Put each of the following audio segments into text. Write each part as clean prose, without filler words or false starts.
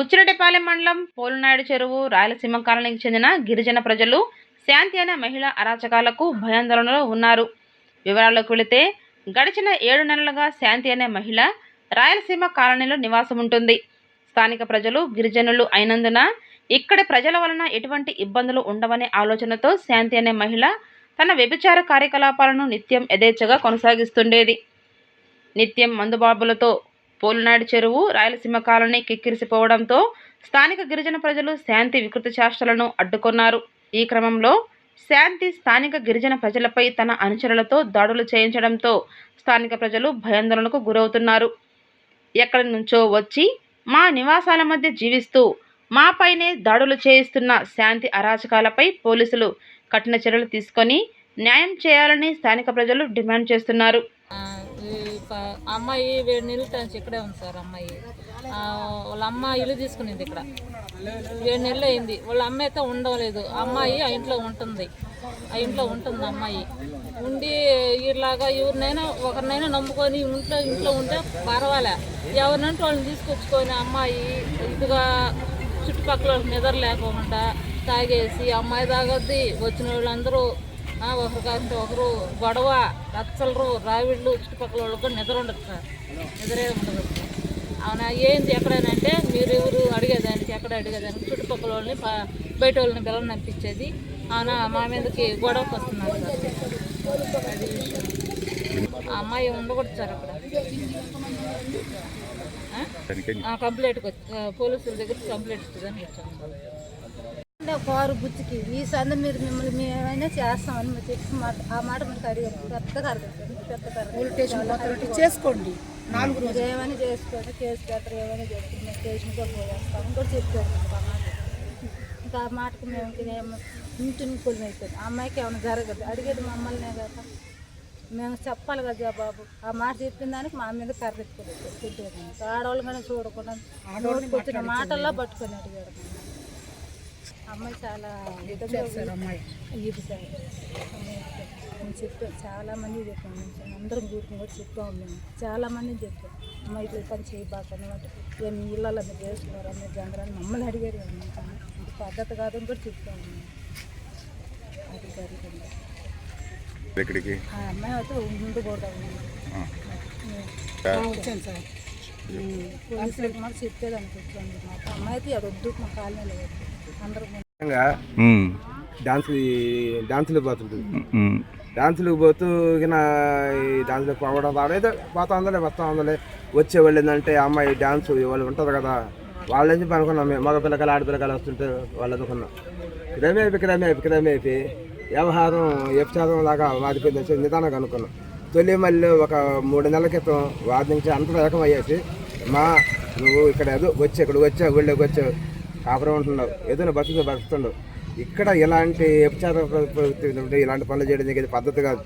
బుచ్చిరెడ్డిపాలెం మండలం పోలునాయుడు చెరువు రాయలసీమ కాలనీకి చెందిన గిరిజన ప్రజలు శాంతి అనే మహిళ అరాచకాలకు భయాందోళనలో ఉన్నారు. వివరాల్లోకి వెళితే గడిచిన 7 నెలలుగా శాంతి అనే మహిళ రాయలసీమ కాలనీలో నివాసం ఉంటుంది. స్థానిక ప్రజలు గిరిజనులు అయినందున ఇక్కడి ప్రజల వలన ఎటువంటి ఇబ్బందులు ఉండవనే ఆలోచనతో శాంతి అనే మహిళ తన వ్యభిచార కార్యకలాపాలను నిత్యం యథేచ్ఛగా కొనసాగిస్తుండేది. నిత్యం మందుబాబులతో పోలునాయుడు చెరువు రాయలసీమ కాలనీ కిక్కిరిసిపోవడంతో స్థానిక గిరిజన ప్రజలు శాంతి వికృతి చేష్టలను అడ్డుకున్నారు. ఈ క్రమంలో శాంతి స్థానిక గిరిజన ప్రజలపై తన అనుచరులతో దాడులు చేయించడంతో స్థానిక ప్రజలు భయాందోళనకు గురవుతున్నారు. ఎక్కడి నుంచో వచ్చి మా నివాసాల మధ్య జీవిస్తూ మాపైనే దాడులు చేయిస్తున్న శాంతి అరాచకాలపై పోలీసులు కఠిన చర్యలు తీసుకొని న్యాయం చేయాలని స్థానిక ప్రజలు డిమాండ్ చేస్తున్నారు. అమ్మాయి 7 నెలల నుంచి ఇక్కడే ఉంది సార్. అమ్మాయి వాళ్ళ అమ్మ ఇల్లు తీసుకునింది ఇక్కడ 7 నెలలు అయింది. వాళ్ళ అమ్మ అయితే ఉండలేదు. అమ్మాయి ఆ ఇంట్లో ఉంటుంది. అమ్మాయి ఉండి ఇలాగా ఒకరినైనా నమ్ముకొని ఇంట్లో ఉంటే పర్వాలే. ఎవరినంటే వాళ్ళని తీసుకొచ్చుకొని అమ్మాయి ఇదిగా చుట్టుపక్కల నిద్ర లేకుండా తాగేసి అమ్మాయి తాగొద్ది. వచ్చిన వాళ్ళందరూ ఒకరు కాస్తే ఒకరు గొడవ రచ్చలరు రావిళ్ళు చుట్టుపక్కల వాళ్ళకు నిద్ర ఉండదు సార్. నిద్రే ఉండదు. అవునా ఏంది ఎక్కడైనా మీరు ఎవరు అడిగేదానికి చుట్టుపక్కల వాళ్ళని బయట వాళ్ళని బెల్లం నంపించేది. అవునా మా మీదకి గొడవకు వస్తున్నారు సార్. అది ఆ అమ్మాయి ఉండకూడదు సార్ అక్కడ. కంప్లైంట్కి పోలీసుల దగ్గరికి కంప్లైంట్ ఇస్తుందని వచ్చాము. కారు బుచ్చికి ఈ సంద మీరు మిమ్మల్ని మేమైనా చేస్తామని చెప్పి ఆ మాట మనకు అడిగారు. పెద్ద చేసుకోండి, 4 రోజులు ఏమైనా చేసుకోండి, కేసు పెడతారు, ఏమైనా చేసుకుంటాం, మేము స్టేషన్కి పోయేస్తాం కూడా చెప్పారు. ఇంకా ఆ మాటకు మేము ఇంటిని కొలిమైపోయింది. ఆ అమ్మాయికి ఏమైనా జరగదు. అడిగేది మమ్మల్నే కదా, మేము చెప్పాలి కదా బాబు. ఆ మాట చెప్పిన దానికి మా మీద కర్రెత్తుకోలేదు తిట్టేదాన్ని. ఆడవాళ్ళు కానీ చూడకుండా వచ్చిన మాటల్లో పట్టుకొని అడిగాడు. అమ్మాయి చాలా ఇది సార్. మేము చెప్పాం, చాలామంది చెప్పాము. అందరం కూర్చుని కూడా చెప్పాము. మేము చాలామంది చెప్పాం, అమ్మాయి ఇట్లా పని చేయబాకని అంటే మీ ఇళ్ళలో మీరు చేసుకున్నారు అమ్మాయి జంగరాన్ని మమ్మల్ని అడిగారు. ఇది పద్ధతి కాదని కూడా చెప్పాము. అది జరిగింది. ఆ అమ్మాయి అయితే ఉండకూడదు వచ్చాను సార్. పోలీసులకు మాకు చెప్పేదానికి వచ్చాను. మాకు అమ్మాయి అయితే వద్దు మా కాలనీలో అందరూ డాన్సులు పోతుంది. డాన్సులకు పోతూ డాన్సులకు పోవడం రావడం పోతా ఉందలే వస్తూ ఉందలే. వచ్చేవాళ్ళు ఏంటంటే అమ్మాయి డాన్స్ వాళ్ళు ఉంటుంది కదా, వాళ్ళ నుంచి అనుకున్నాం. మేము మగ పిల్లకాయలు ఆడపిల్లకాయలు వస్తుంటే వాళ్ళు అనుకున్నాం. క్రమేపి వ్యవహారం వ్యభిచారం లాగా మారిపోయింది. వచ్చి నిదానంగా అనుకున్నాం. తొలి మళ్ళీ ఒక 3 నెలల క్రితం వారి నుంచి అంత రకం అయ్యేసి నువ్వు ఇక్కడ ఏదో ఇక్కడికి వచ్చావు, ఊళ్ళోకి వచ్చావు, కాపురం ఉంటున్నావు, ఏదైనా బతుకుతుండవు. ఇక్కడ ఇలాంటి వ్యభిచార ఇలాంటి పనులు చేయడం నీకు పద్ధతి కాదు.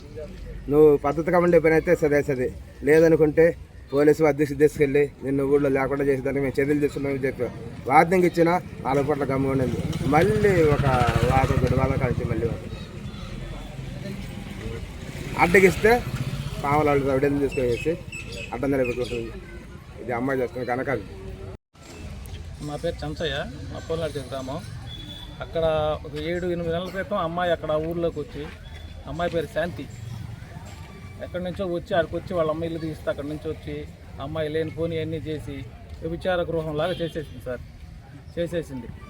నువ్వు పద్ధతిగా ఉండే పని అయితే సరే లేదనుకుంటే పోలీసు అధ్యక్ష తీసుకెళ్ళి నిన్ను ఊళ్ళో లేకుండా చేసేదానికి మేము చర్యలు తీసుకున్నామని చెప్పాం. వార్నింగ్ ఇచ్చినా 4 పూట్ల గమ్ము ఉండింది. మళ్ళీ ఒక వారం కలిసి మళ్ళీ అడ్డగిస్తే పాములాళ్ళు రౌడీని తీసుకొచ్చేసి అడ్డం నిలబెట్టుకుంటుంది. ఇది అమ్మాయి చేస్తుంది కనుక. నా పేరు చంచయ్య, మా పోలునాయుడు గ్రామం. అక్కడ ఒక 7-8 నెలల క్రితం అమ్మాయి అక్కడ ఊర్లోకి వచ్చి, అమ్మాయి పేరు శాంతి, ఎక్కడి నుంచో వచ్చి అక్కడికి వచ్చి వాళ్ళ అమ్మాయి ఇల్లు తీస్తే అక్కడి నుంచి వచ్చి అమ్మాయి లేని పోనీ అన్నీ చేసి వ్యభిచార గృహంలాగా చేసేసింది సార్.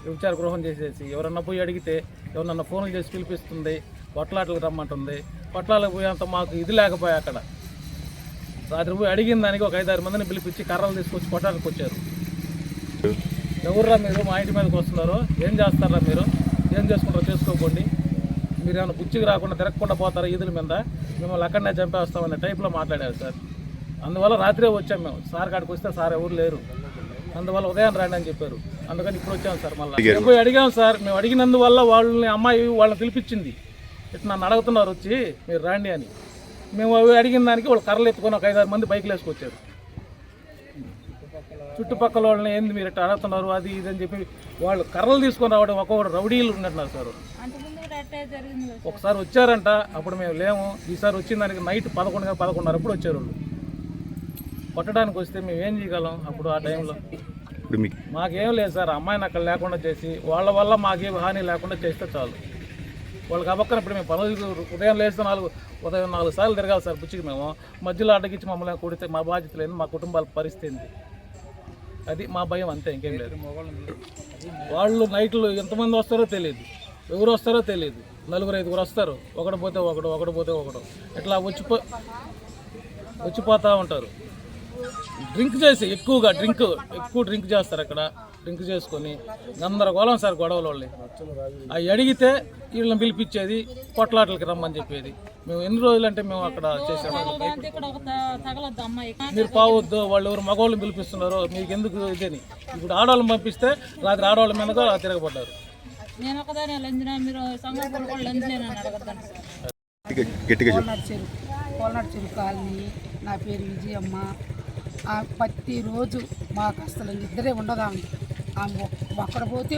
వ్యభిచార గృహం చేసేసి ఎవరన్నా పోయి అడిగితే ఎవరన్నా ఫోన్లు చేసి పిలిపిస్తుంది, కొట్లాటలకు రమ్మంటుంది. కొట్లాలకు పోయేంత మాకు ఇది లేకపోయా. అక్కడ రాత్రి పోయి అడిగిన దానికి ఒక 5-6 మందిని పిలిపించి కర్రలు తీసుకొచ్చి కొట్టాలకు వచ్చారు. ఎవర్రా మీరు మా ఇంటి మీదకి వస్తున్నారు, ఏం చేస్తారా మీరు, ఏం చేసుకుంటారో చేసుకోకండి, మీరు ఏమైనా బుచ్చికి రాకుండా తిరగకుండా పోతారా ఈదుల మీద, మిమ్మల్ని అక్కడనే చంపేస్తామనే టైప్లో మాట్లాడారు సార్. అందువల్ల రాత్రే వచ్చాం మేము. సార్ కాడికి వస్తే సార్ ఎవరు లేరు, అందువల్ల ఉదయం రాండి అని చెప్పారు. అందుకని ఇప్పుడు వచ్చాము సార్. మళ్ళీ పోయి అడిగాము సార్. మేము అడిగినందువల్ల వాళ్ళని పిలిపించింది. ఇట్లా నన్ను అడుగుతున్నారు వచ్చి మీరు రాండి అని. మేము అవి అడిగిన దానికి వాళ్ళు కర్రలు ఎత్తుకొని ఒక 5-6 మంది బైక్లు వేసుకొచ్చారు. చుట్టుపక్కల వాళ్ళని ఏంది మీరు ఇట్లా అడుగుతున్నారు అది ఇది అని చెప్పి వాళ్ళు కర్రలు తీసుకొని రావడం ఒక్కొక్కటి రౌడీలు ఉన్నట్టున్నారు సార్. ఒకసారి వచ్చారంట, అప్పుడు మేము లేము. ఈసారి వచ్చిన దానికి నైట్ 11:30 అప్పుడు వచ్చారు వాళ్ళు. కొట్టడానికి వస్తే మేము ఏం చేయగలం అప్పుడు ఆ టైంలో. ఇప్పుడు మీకు మాకేం లేదు సార్. అమ్మాయిని అక్కడ లేకుండా చేసి వాళ్ళ వల్ల మాకేం హాని లేకుండా చేస్తే చాలు. వాళ్ళకి అవ్వక్కన ఇప్పుడు మేము పనులు ఉదయం లేస్తే ఉదయం 4 సార్లు తిరగాలి సార్ బుచ్చికి. మేము మధ్యలో అడ్డగించి మమ్మల్ని కొడితే మా బాధ్యత లేదు, మా కుటుంబాల పరిస్థితి ఏంటి, అది మా భయం, అంతే, ఇంకేం లేదు. వాళ్ళు నైట్లు ఎంతమంది వస్తారో తెలియదు, ఎవరు వస్తారో తెలియదు. 4-5 వస్తారు, ఒకడు పోతే ఒకడు ఇట్లా వచ్చిపోతూ ఉంటారు. డ్రింక్ చేసి ఎక్కువ డ్రింక్ చేస్తారు అక్కడ. డ్రింక్ చేసుకొని గందరగోళం సార్ గొడవల వాళ్ళని. అవి అడిగితే వీళ్ళని పిలిపించేది, కొట్లాటలకి రమ్మని చెప్పేది. మేము ఎన్ని రోజులు అంటే మేము అక్కడ చేసాము. మీరు పోవద్దు, వాళ్ళు ఎవరు మగవాళ్ళని పిలిపిస్తున్నారు, మీకు ఎందుకు ఇదని. ఇప్పుడు ఆడవాళ్ళని పంపిస్తే రాత్రి ఆడవాళ్ళ మీద తిరగబడ్డారు. నేను ఒకదాని లంజనా, మీరు సంఘం కూడా లంజనేనని అడగద్దాను సార్. గట్టిగా కోలనాడు చెరువు కాలనీ. నా పేరు విజయమ్మ. ప్రతిరోజు మాకు అసలు నిద్రే ఉండదు. ఆమె ఒకడు పోతే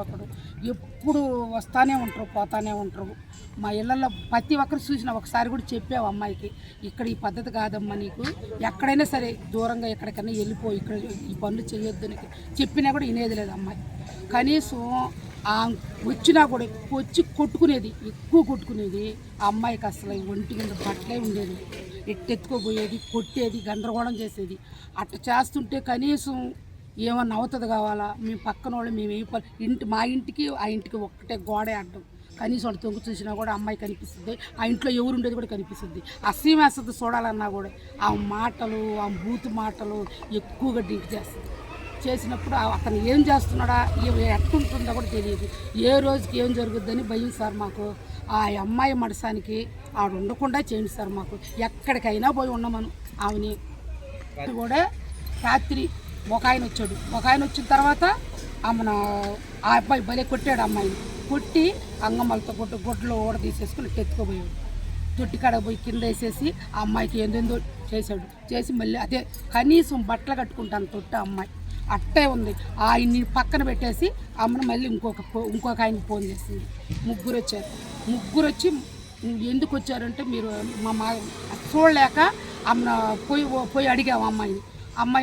ఒకడు ఎప్పుడు వస్తానే ఉంటారు, పోతానే ఉంటారు. మా ఇళ్ళల్లో ప్రతి ఒక్కరు చూసిన ఒకసారి కూడా చెప్పావు అమ్మాయికి, ఇక్కడ ఈ పద్ధతి కాదమ్మా, నీకు ఎక్కడైనా సరే దూరంగా ఎక్కడికైనా వెళ్ళిపో, ఇక్కడ ఈ పనులు చేయొద్దు నీకు చెప్పినా కూడా వినేది లేదు అమ్మాయి. కనీసం వచ్చినా కూడా వచ్చి ఎక్కువ కొట్టుకునేది. ఆ అమ్మాయికి అసలు ఒంటి కింద బట్టలే ఉండేది, ఎత్తెత్తుకోపోయేది, కొట్టేది, గందరగోళం చేసేది. అట్లా చేస్తుంటే కనీసం ఏమన్నా అవుతుంది కావాలా, మేము పక్కన వాళ్ళు మేము మా ఇంటికి ఆ ఇంటికి ఒక్కటే గోడే అడ్డం. కనీసం వాడు తొంగి చూసినా కూడా అమ్మాయి కనిపిస్తుంది, ఆ ఇంట్లో ఎవరు ఉండేది కూడా కనిపిస్తుంది. అసహ్యం వేస్తుంది చూడాలన్నా కూడా. ఆ మాటలు, ఆ బూతు మాటలు ఎక్కువగా డ్రింక్ చేస్తుంది. చేసినప్పుడు అతను ఏం చేస్తున్నాడా, ఎట్టుంటుందో కూడా తెలియదు. ఏ రోజుకి ఏం జరుగుద్దని భయం సార్ మాకు. ఆ అమ్మాయి మనసానికి ఆవిడ ఉండకుండా చేయండి సార్ మాకు. ఎక్కడికైనా పోయి ఉండమను ఆమెని. కూడా రాత్రి ఒక ఆయన వచ్చాడు. ఒక ఆయన వచ్చిన తర్వాత ఆమెను ఆ అబ్బాయి భలే కొట్టాడు. అమ్మాయిని కొట్టి అంగమ్మలతో గుడ్డలో ఓడ తీసేసుకుని ఎత్తుకోపోయాడు. తొట్టికాడ పోయి కింద వేసేసి ఆ అమ్మాయికి ఏందేందో చేశాడు. చేసి మళ్ళీ అదే కనీసం బట్టలు కట్టుకుంటాను తొట్ట అమ్మాయి అట్టే ఉంది. ఆయన్ని పక్కన పెట్టేసి అమ్మను మళ్ళీ ఇంకొక ఆయనకి ఫోన్ చేసింది. ముగ్గురు వచ్చి ఎందుకు వచ్చారంటే, మీరు మా చూడలేక అమ్మను పోయి అడిగాము అమ్మాయిని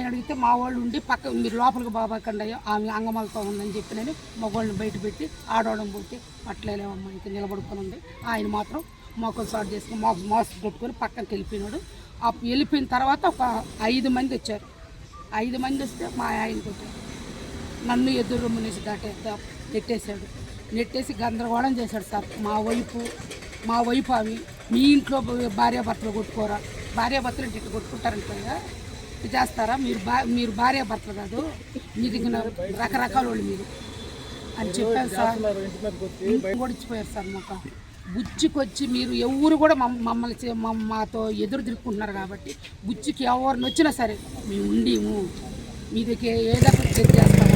అడిగితే మా వాళ్ళు ఉండి మీరు లోపలికి బాబాకండి ఆమె అంగమాలతో ఉందని చెప్పి నేను మగవాళ్ళని బయట పెట్టి ఆడవడం పోతే పట్టలేము. అమ్మాయికి నిలబడుకొని ఉంది. ఆయన మాత్రం మొక్కలు స్టార్ట్ చేసుకుని మాస్క్ పెట్టుకొని పక్కనకి వెళ్ళిపోయినాడు. వెళ్ళిపోయిన తర్వాత ఒక 5 మంది వచ్చారు. 5 మంది వస్తే మా ఆయన కొట్టారు. నన్ను ఎదురు రొమ్మునేసి నెట్టేశాడు. నెట్టేసి గందరగోళం చేశాడు సార్. మా వైపు అవి మీ ఇంట్లో భార్యాభర్తలు కొట్టుకోరా, భార్యాభర్తలు ఇట్లా కొట్టుకుంటారంటే చేస్తారా, మీరు భార్యాభర్తలు కాదు, మీ దగ్గర రకరకాల వాళ్ళు మీరు అని చెప్పారు సార్. ఓడిచిపోయారు సార్. మాకు బుచ్చికొచ్చి మీరు ఎవరు కూడా మమ్మల్ని మాతో ఎదురు తిరుక్కుంటున్నారు కాబట్టి బుచ్చికి ఎవరిని వచ్చినా సరే మేము ఉండేము, మీ దగ్గర ఏదో ఒకటి చేస్తాము.